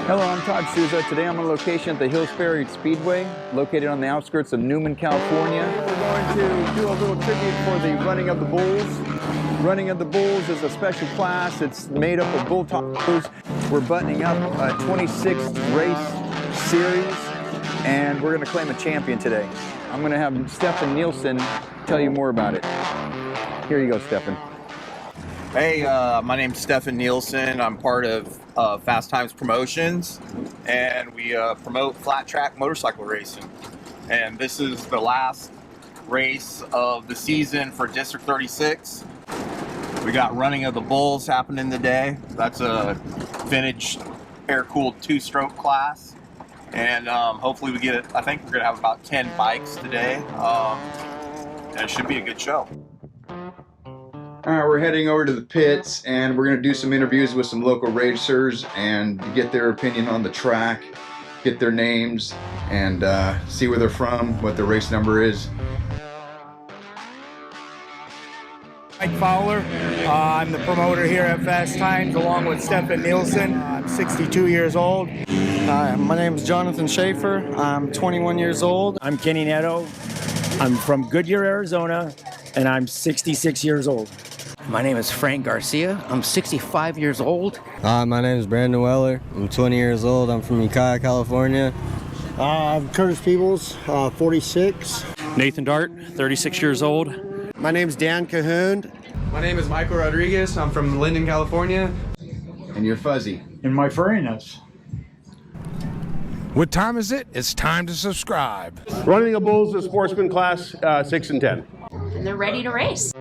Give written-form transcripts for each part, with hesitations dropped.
Hello, I'm Todd Souza. Today I'm on location at the Hills Ferry Speedway, located on the outskirts of Newman, California. We're going to do a little tribute for the Running of the Bulls. Running of the Bulls is a special class. It's made up of bull tacos. We're buttoning up a 26th race series, and we're going to claim a champion today. I'm going to have Stefan Nielsen tell you more about it. Here you go, Stefan. Hey, my name's Stefan Nielsen. I'm part of Fast Times Promotions, and we promote flat track motorcycle racing. And this is the last race of the season for District 36. We got Running of the Bulls happening today. That's a vintage air-cooled two-stroke class. And hopefully we get it. I think we're going to have about 10 bikes today. And it should be a good show. All right, we're heading over to the pits, and we're going to do some interviews with some local racers and get their opinion on the track, get their names, and see where they're from, what their race number is. Mike Fowler. I'm the promoter here at Fast Times along with Stefan Nielsen. I'm 62 years old. Hi, my name is Jonathan Schaefer. I'm 21 years old. I'm Kenny Netto. I'm from Goodyear, Arizona, and I'm 66 years old. My name is Frank Garcia. I'm 65 years old. My name is Brandon Weller. I'm 20 years old. I'm from Ukiah, California. I'm Curtis Peebles, 46. Nathan Dart, 36 years old. My name is Dan Cahoon. My name is Michael Rodriguez. I'm from Linden, California. And you're Fuzzy. And my Farinas. What time is it? It's time to subscribe. Running the Bulls is sportsman class 6 and 10. And they're ready to race.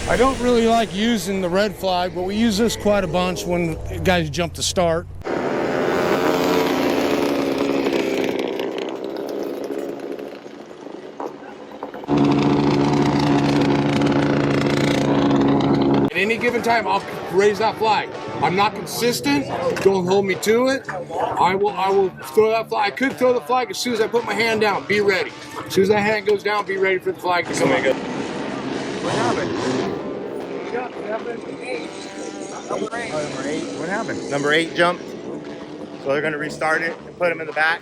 I don't really like using the red flag, but we use this quite a bunch when guys jump to start. At any given time, I'll raise that flag. I'm not consistent. Don't hold me to it. I will throw that flag. I could throw the flag as soon as I put my hand down. Be ready. As soon as that hand goes down, be ready for the flag to come up. What happened? Number 8. What happened? Number 8 jumped. So they're going to restart it and put him in the back.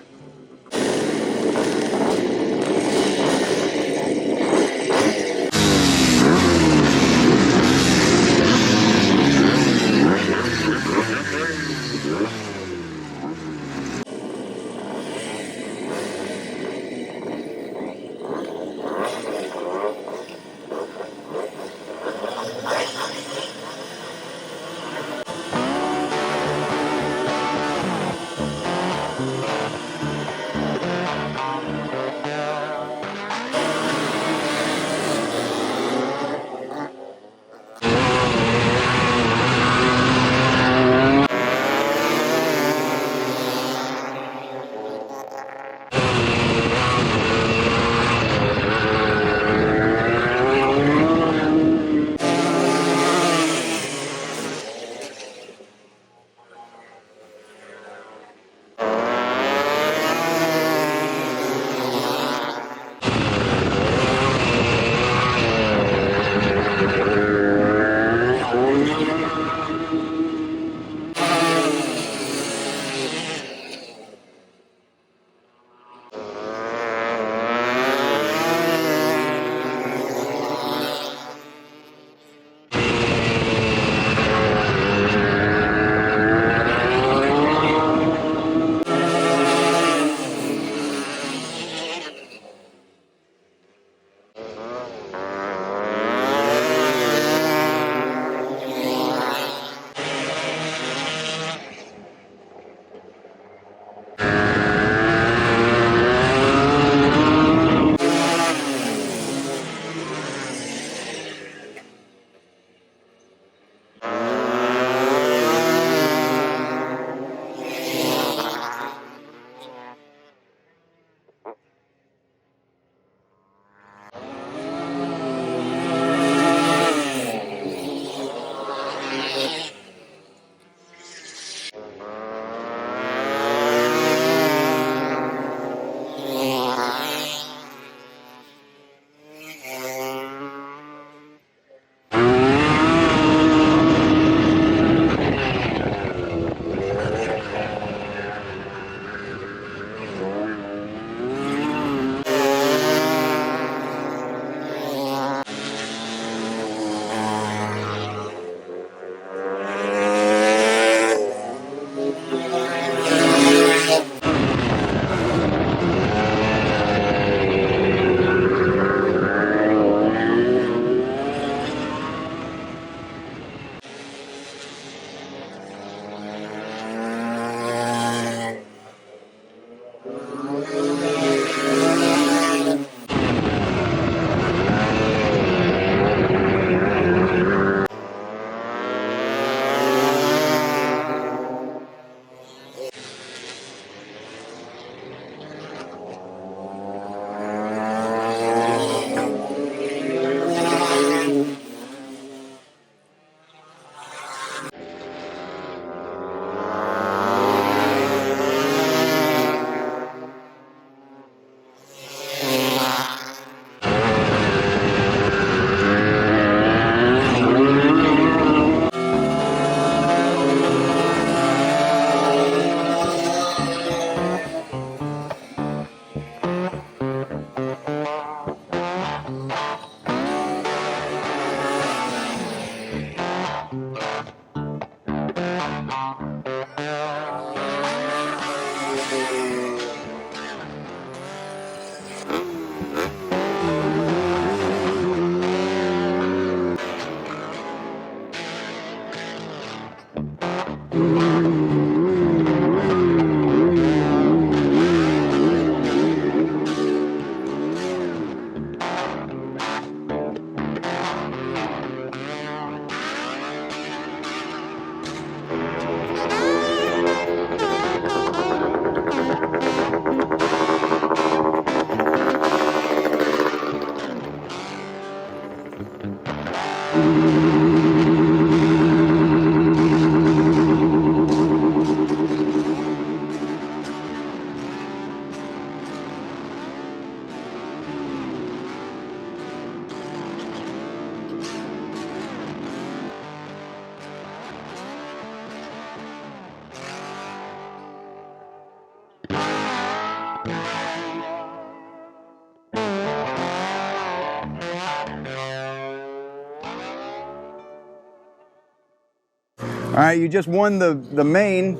All right, you just won the main.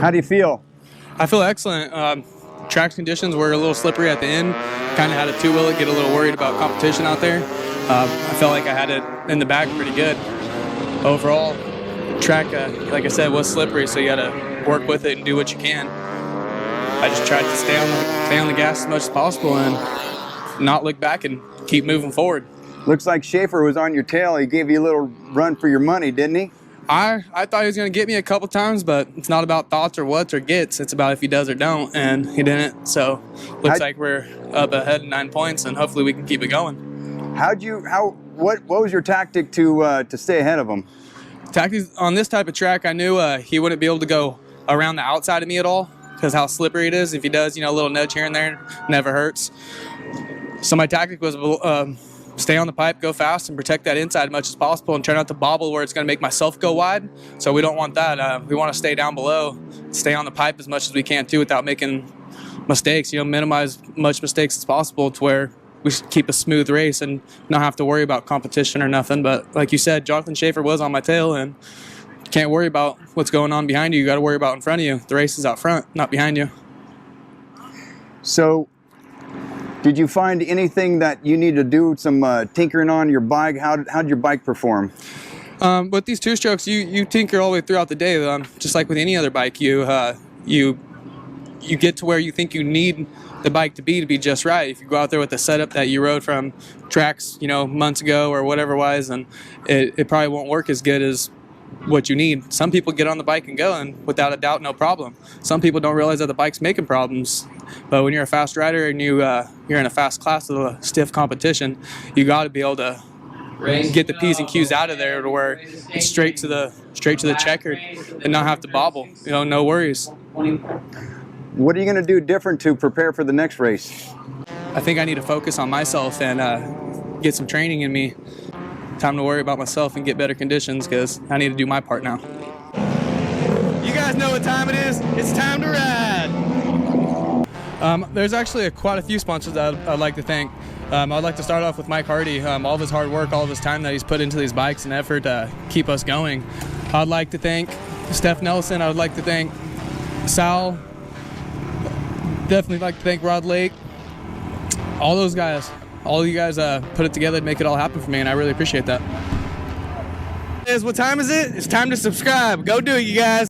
How do you feel? I feel excellent. Track conditions were a little slippery at the end. Kind of had a two-wheel it, get a little worried about competition out there. I felt like I had it in the bag pretty good. Overall, track, like I said, was slippery, so you got to work with it and do what you can. I just tried to stay on the gas as much as possible and not look back and keep moving forward. Looks like Schaefer was on your tail. He gave you a little run for your money, didn't he? I thought he was going to get me a couple times, but it's not about thoughts or whats or gets. It's about if he does or don't, and he didn't. So looks like we're up ahead 9 points, and hopefully we can keep it going. What was your tactic to stay ahead of him? Tactics on this type of track, I knew he wouldn't be able to go around the outside of me at all because how slippery it is. If he does, a little nudge here and there, never hurts. So my tactic was stay on the pipe, go fast, and protect that inside as much as possible and try not to bobble where it's going to make myself go wide. So we don't want that. We want to stay down below, stay on the pipe as much as we can too without making mistakes, minimize much mistakes as possible to where we keep a smooth race and not have to worry about competition or nothing. But like you said, Jonathan Schaefer was on my tail, and you can't worry about what's going on behind you. You got to worry about in front of you. The race is out front, not behind you. So did you find anything that you need to do some tinkering on your bike? How did your bike perform? With these two strokes, you tinker all the way throughout the day. Just like with any other bike, you get to where you think you need the bike to be just right. If you go out there with the setup that you rode from tracks, months ago or whatever wise, and it probably won't work as good as what you need. Some people get on the bike and go, and without a doubt, no problem. Some people don't realize that the bike's making problems. But when you're a fast rider and you're in a fast class of a stiff competition, you got to be able to get the P's and Q's out of there to where it's straight to the checkered and not have to bobble. No worries. What are you going to do different to prepare for the next race? I think I need to focus on myself and get some training in me. Time to worry about myself and get better conditions because I need to do my part now. You guys know what time it is. It's time to ride. There's actually quite a few sponsors that I'd like to thank. I'd like to start off with Mike Hardy. All of his hard work, all of his time that he's put into these bikes and effort to keep us going. I'd like to thank Steph Nelson. I would like to thank Sal. Definitely like to thank Rod Lake. All those guys. All of you guys put it together to make it all happen for me, and I really appreciate that. What time is it? It's time to subscribe. Go do it, you guys.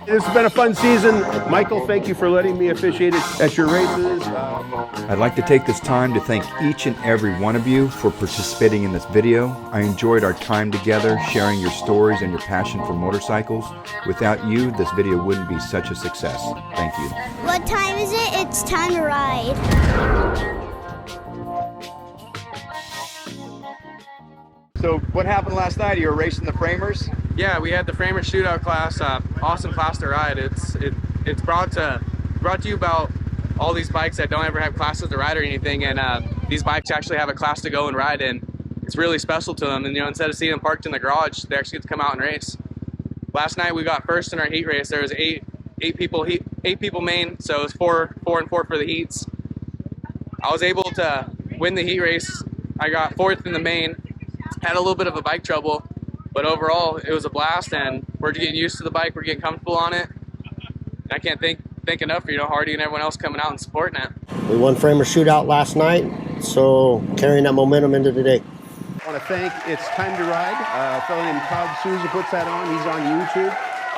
This has been a fun season. Michael, thank you for letting me officiate at your races. I'd like to take this time to thank each and every one of you for participating in this video. I enjoyed our time together, sharing your stories and your passion for motorcycles. Without you, this video wouldn't be such a success. Thank you. What time is it? It's time to ride. So what happened last night? You were racing the framers? Yeah, we had the Framer Shootout class. Awesome class to ride. It's brought to you about all these bikes that don't ever have classes to ride or anything, and these bikes actually have a class to go and ride in. It's really special to them, and instead of seeing them parked in the garage, they actually get to come out and race. Last night we got first in our heat race. There was eight people main, so it was 4 and 4 for the heats. I was able to win the heat race. I got 4th in the main. Had a little bit of a bike trouble, but overall it was a blast, and we're getting used to the bike. We're getting comfortable on it. And I can't thank enough for Hardy and everyone else coming out and supporting it. We won Framer Shootout last night, so carrying that momentum into today. I want to thank It's Time to Ride. A fellow named Todd Souza puts that on. He's on YouTube.